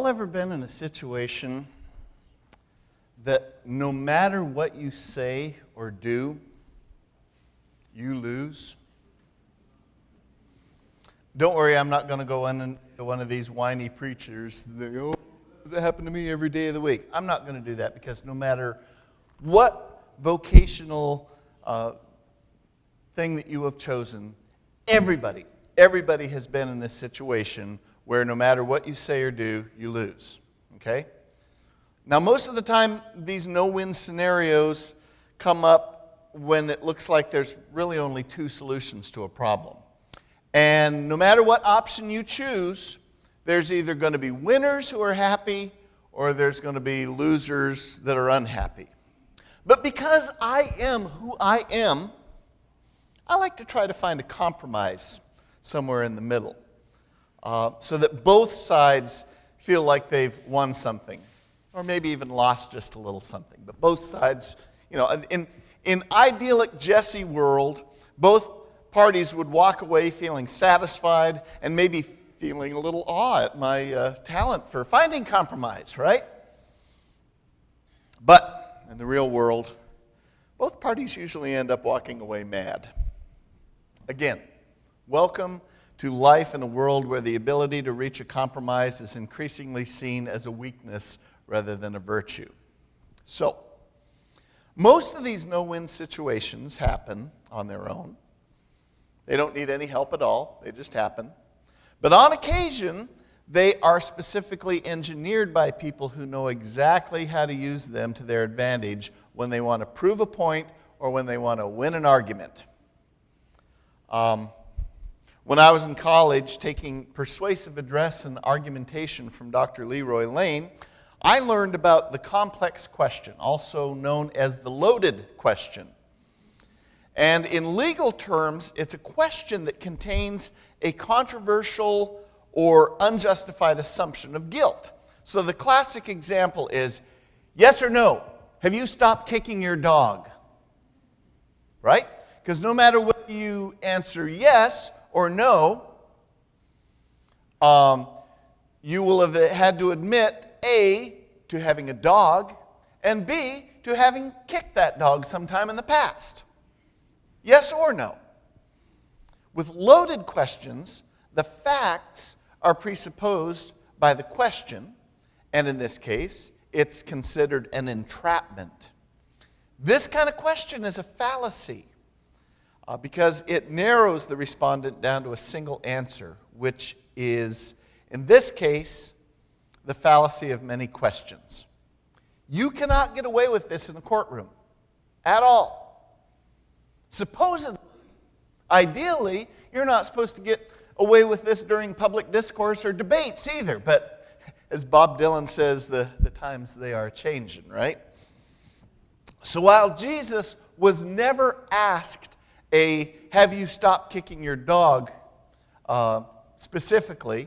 y'all ever been in a situation that no matter what you say or do, you lose? Don't worry, I'm not going to go into one of these whiny preachers that, oh, that happened to me every day of the week. I'm not going to do that, because no matter what vocational thing that you have chosen, everybody has been in this situation where no matter what you say or do, you lose. Okay? Now, most of the time, these no-win scenarios come up when it looks like there's really only two solutions to a problem. And no matter what option you choose, there's either going to be winners who are happy, or there's going to be losers that are unhappy. But because I am who I am, I like to try to find a compromise somewhere in the middle, so that both sides feel like they've won something, or maybe even lost just a little something. But both sides, in idyllic Jesse world, both parties would walk away feeling satisfied and maybe feeling a little awe at my talent for finding compromise, right? But in the real world, both parties usually end up walking away mad. Again, welcome to life in a world where the ability to reach a compromise is increasingly seen as a weakness rather than a virtue. So, most of these no-win situations happen on their own. They don't need any help at all. They just happen. But on occasion, they are specifically engineered by people who know exactly how to use them to their advantage when they want to prove a point or when they want to win an argument. When I was in college taking persuasive address and argumentation from Dr. Leroy Lane, I learned about the complex question, also known as the loaded question. And in legal terms, it's a question that contains a controversial or unjustified assumption of guilt. So the classic example is, yes or no, have you stopped kicking your dog? Right? Because no matter whether you answer yes or no, you will have had to admit, A, to having a dog, and B, to having kicked that dog sometime in the past. Yes or no? With loaded questions, the facts are presupposed by the question, and in this case, it's considered an entrapment. This kind of question is a fallacy because it narrows the respondent down to a single answer, which is, in this case, the fallacy of many questions. You cannot get away with this in a courtroom at all. Supposedly, ideally, you're not supposed to get away with this during public discourse or debates either. But as Bob Dylan says, the times they are changing, right? So while Jesus was never asked have you stopped kicking your dog specifically,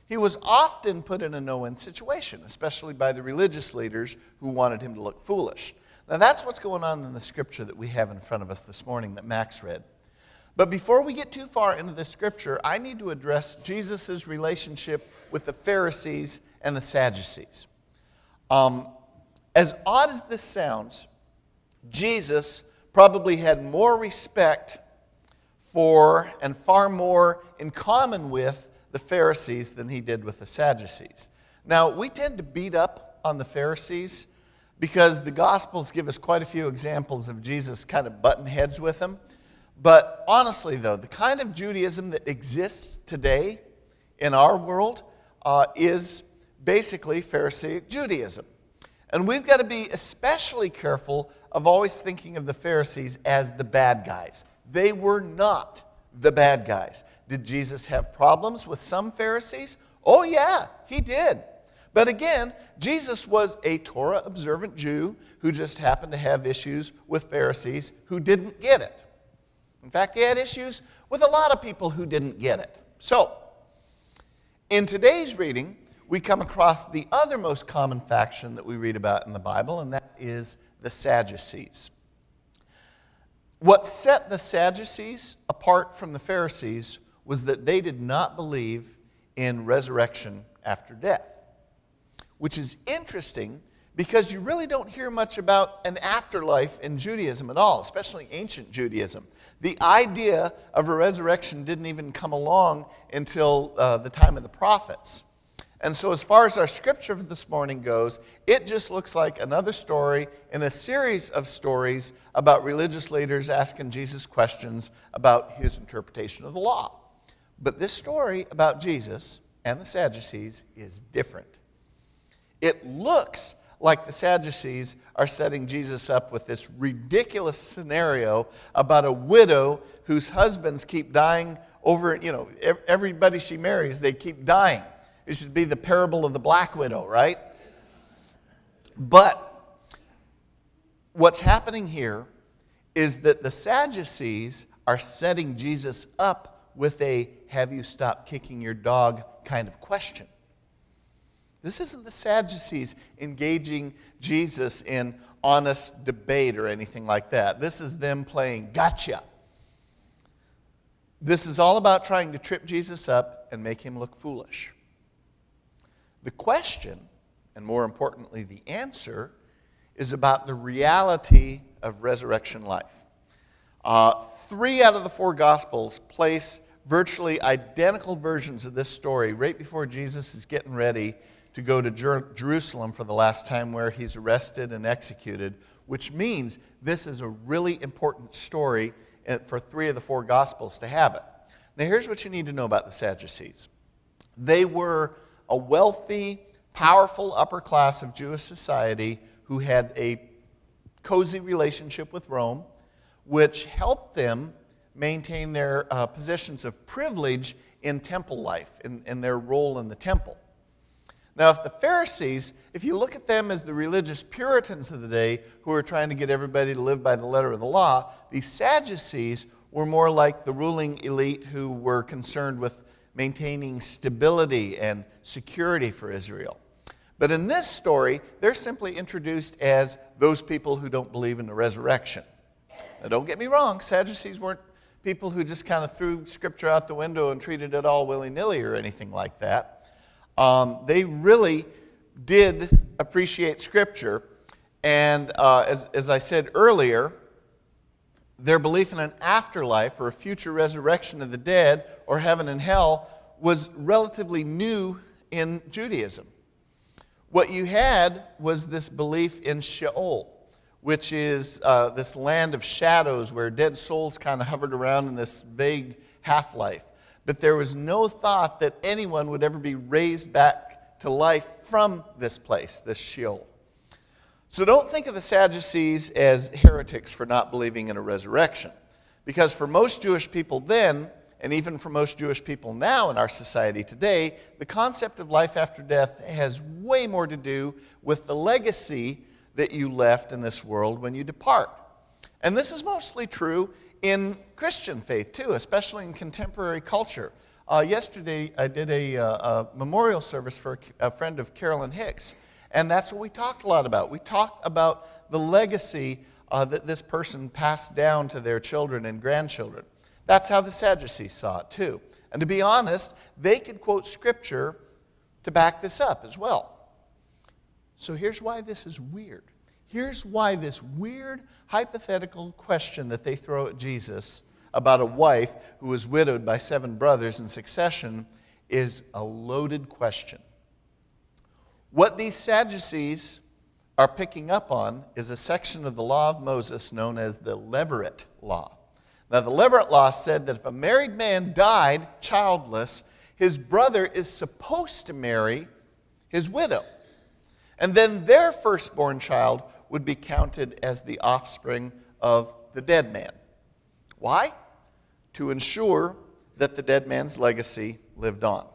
he was often put in a no-win situation, especially by the religious leaders who wanted him to look foolish. Now that's what's going on in the scripture that we have in front of us this morning that Max read. But before we get too far into the scripture, I need to address Jesus' relationship with the Pharisees and the Sadducees. As odd as this sounds, Jesus probably had more respect for and far more in common with the Pharisees than he did with the Sadducees. Now, we tend to beat up on the Pharisees because the Gospels give us quite a few examples of Jesus kind of butting heads with them. But honestly, though, the kind of Judaism that exists today in our world is basically Pharisaic Judaism. And we've got to be especially careful of always thinking of the Pharisees as the bad guys. They were not the bad guys. Did Jesus have problems with some Pharisees? Oh yeah, he did. But again, Jesus was a Torah-observant Jew who just happened to have issues with Pharisees who didn't get it. In fact, he had issues with a lot of people who didn't get it. So, in today's reading, we come across the other most common faction that we read about in the Bible, and that is the Sadducees. What set the Sadducees apart from the Pharisees was that they did not believe in resurrection after death. which is interesting because you really don't hear much about an afterlife in Judaism at all, especially ancient Judaism. The idea of a resurrection didn't even come along until the time of the prophets. And so as far as our scripture for this morning goes, it just looks like another story in a series of stories about religious leaders asking Jesus questions about his interpretation of the law. But this story about Jesus and the Sadducees is different. It looks like the Sadducees are setting Jesus up with this ridiculous scenario about a widow whose husbands keep dying over, everybody she marries, they keep dying. It should be the parable of the black widow, right? But what's happening here is that the Sadducees are setting Jesus up with a "have you stopped kicking your dog" kind of question. This isn't the Sadducees engaging Jesus in honest debate or anything like that. This is them playing gotcha. This is all about trying to trip Jesus up and make him look foolish. The question, and more importantly the answer, is about the reality of resurrection life. 3 out of the 4 Gospels place virtually identical versions of this story right before Jesus is getting ready to go to Jerusalem for the last time, where he's arrested and executed, which means this is a really important story for 3 of the 4 Gospels to have it. Now here's what you need to know about the Sadducees. They were a wealthy, powerful upper class of Jewish society who had a cozy relationship with Rome, which helped them maintain their positions of privilege in temple life, in their role in the temple. Now, if the Pharisees, if you look at them as the religious Puritans of the day who were trying to get everybody to live by the letter of the law, these Sadducees were more like the ruling elite who were concerned with maintaining stability and security for Israel. But in this story, they're simply introduced as those people who don't believe in the resurrection. Now, don't get me wrong, Sadducees weren't people who just kind of threw Scripture out the window and treated it all willy-nilly or anything like that. They really did appreciate Scripture, and as I said earlier, their belief in an afterlife or a future resurrection of the dead or heaven and hell was relatively new in Judaism. What you had was this belief in Sheol, which is this land of shadows where dead souls kind of hovered around in this vague half-life. But there was no thought that anyone would ever be raised back to life from this place, this Sheol. So don't think of the Sadducees as heretics for not believing in a resurrection. Because for most Jewish people then, and even for most Jewish people now in our society today, the concept of life after death has way more to do with the legacy that you left in this world when you depart. And this is mostly true in Christian faith too, especially in contemporary culture. Yesterday I did a memorial service for a friend of Carolyn Hicks, and that's what we talked a lot about. We talked about the legacy that this person passed down to their children and grandchildren. That's how the Sadducees saw it too. And to be honest, they could quote Scripture to back this up as well. So here's why this is weird. Here's why this weird hypothetical question that they throw at Jesus about a wife who was widowed by 7 brothers in succession is a loaded question. What these Sadducees are picking up on is a section of the law of Moses known as the Levirate Law. Now, the Levirate Law said that if a married man died childless, his brother is supposed to marry his widow. And then their firstborn child would be counted as the offspring of the dead man. Why? To ensure that the dead man's legacy lived on.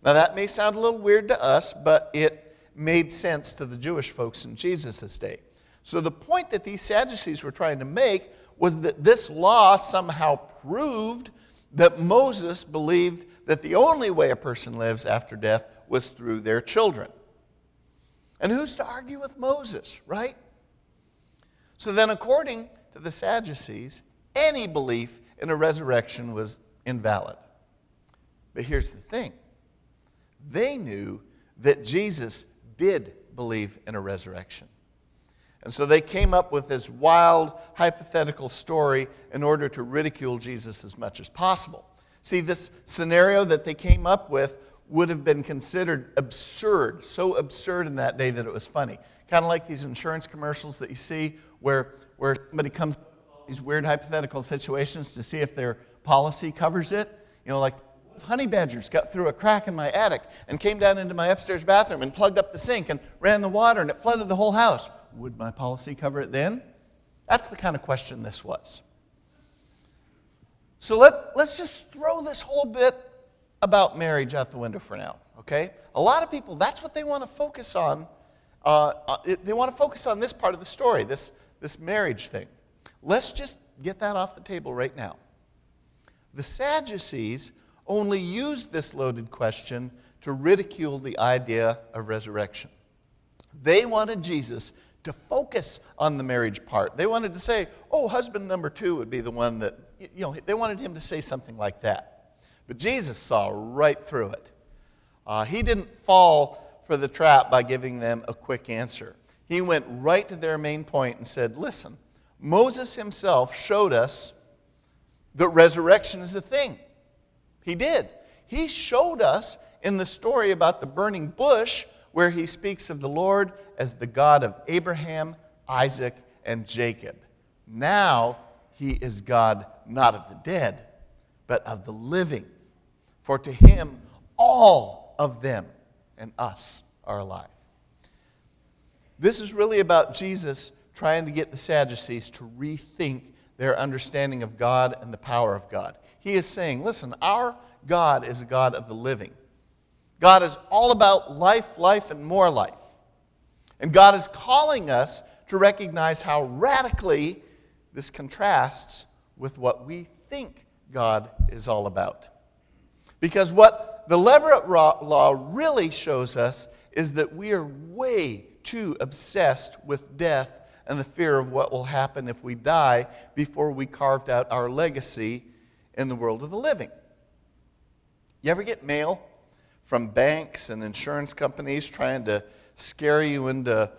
Now that may sound a little weird to us, but it made sense to the Jewish folks in Jesus' day. So the point that these Sadducees were trying to make was that this law somehow proved that Moses believed that the only way a person lives after death was through their children. And who's to argue with Moses, right? So then, according to the Sadducees, any belief in a resurrection was invalid. But here's the thing. They knew that Jesus did believe in a resurrection. And so they came up with this wild, hypothetical story in order to ridicule Jesus as much as possible. See, this scenario that they came up with would have been considered absurd, so absurd in that day that it was funny. Kind of like these insurance commercials that you see where somebody comes up with these weird hypothetical situations to see if their policy covers it. You know, like honey badgers got through a crack in my attic and came down into my upstairs bathroom and plugged up the sink and ran the water and it flooded the whole house. Would my policy cover it then? That's the kind of question this was. So let's just throw this whole bit about marriage out the window for now, okay? A lot of people, that's what they want to focus on. They want to focus on this part of the story, this marriage thing. Let's just get that off the table right now. The Sadducees only used this loaded question to ridicule the idea of resurrection. They wanted Jesus to focus on the marriage part. They wanted to say, oh, husband number 2 would be the one that, they wanted him to say something like that. But Jesus saw right through it. He didn't fall for the trap by giving them a quick answer. He went right to their main point and said, listen, Moses himself showed us that resurrection is a thing. He did. He showed us in the story about the burning bush where he speaks of the Lord as the God of Abraham, Isaac, and Jacob. Now he is God not of the dead, but of the living. For to him all of them and us are alive. This is really about Jesus trying to get the Sadducees to rethink their understanding of God and the power of God. He is saying, listen, our God is a God of the living. God is all about life, life, and more life. And God is calling us to recognize how radically this contrasts with what we think God is all about. Because what the Levirate Law really shows us is that we are way too obsessed with death and the fear of what will happen if we die before we carved out our legacy in the world of the living. You ever get mail from banks and insurance companies trying to scare you into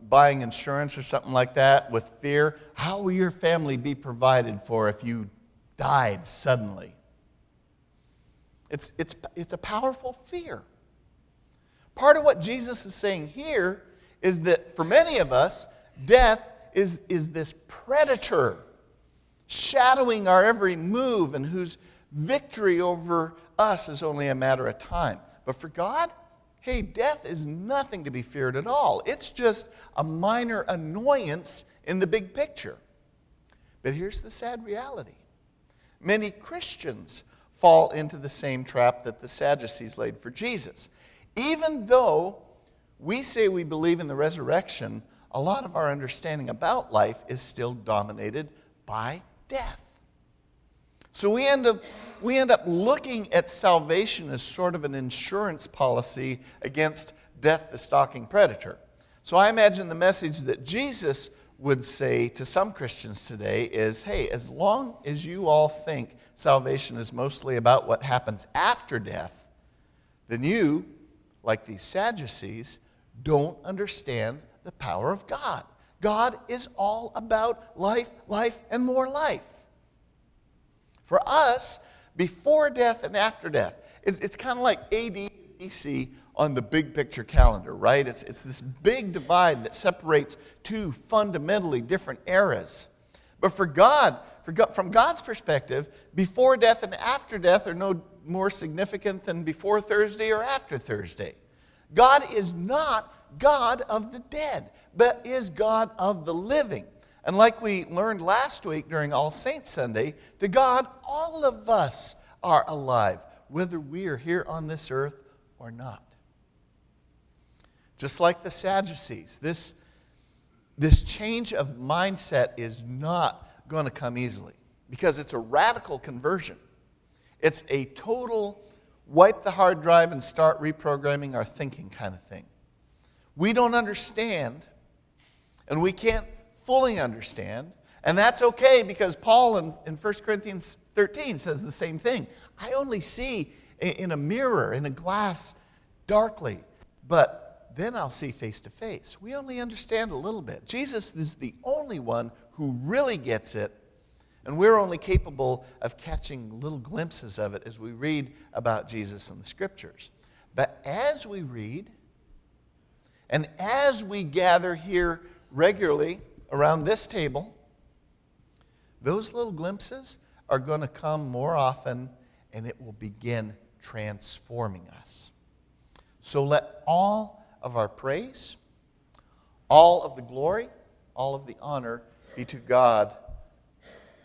buying insurance or something like that with fear? How will your family be provided for if you died suddenly? It's a powerful fear. Part of what Jesus is saying here is that for many of us, death is this predator shadowing our every move and whose victory over us is only a matter of time. But for God, hey, death is nothing to be feared at all. It's just a minor annoyance in the big picture. But here's the sad reality. Many Christians fall into the same trap that the Sadducees laid for Jesus. Even though we say we believe in the resurrection, a lot of our understanding about life is still dominated by death. So we end up looking at salvation as sort of an insurance policy against death, the stalking predator. So I imagine the message that Jesus would say to some Christians today is, hey, as long as you all think salvation is mostly about what happens after death, then you, like these Sadducees, don't understand the power of God. God is all about life, life, and more life. For us, before death and after death, it's kind of like AD and BC on the big picture calendar, right? It's this big divide that separates two fundamentally different eras. But for God, from God's perspective, before death and after death are no more significant than before Thursday or after Thursday. God is not God of the dead, but is God of the living. And like we learned last week during All Saints Sunday, to God, all of us are alive, whether we are here on this earth or not. Just like the Sadducees, this change of mindset is not going to come easily because it's a radical conversion. It's a total wipe the hard drive and start reprogramming our thinking kind of thing. We don't understand, and we can't fully understand, and that's okay because Paul in 1 Corinthians 13 says the same thing. I only see in a mirror, in a glass, darkly, but then I'll see face to face. We only understand a little bit. Jesus is the only one who really gets it, and we're only capable of catching little glimpses of it as we read about Jesus in the Scriptures. But as we read, and as we gather here regularly around this table, those little glimpses are going to come more often, and it will begin transforming us. So let all of our praise, all of the glory, all of the honor be to God,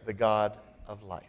the God of life.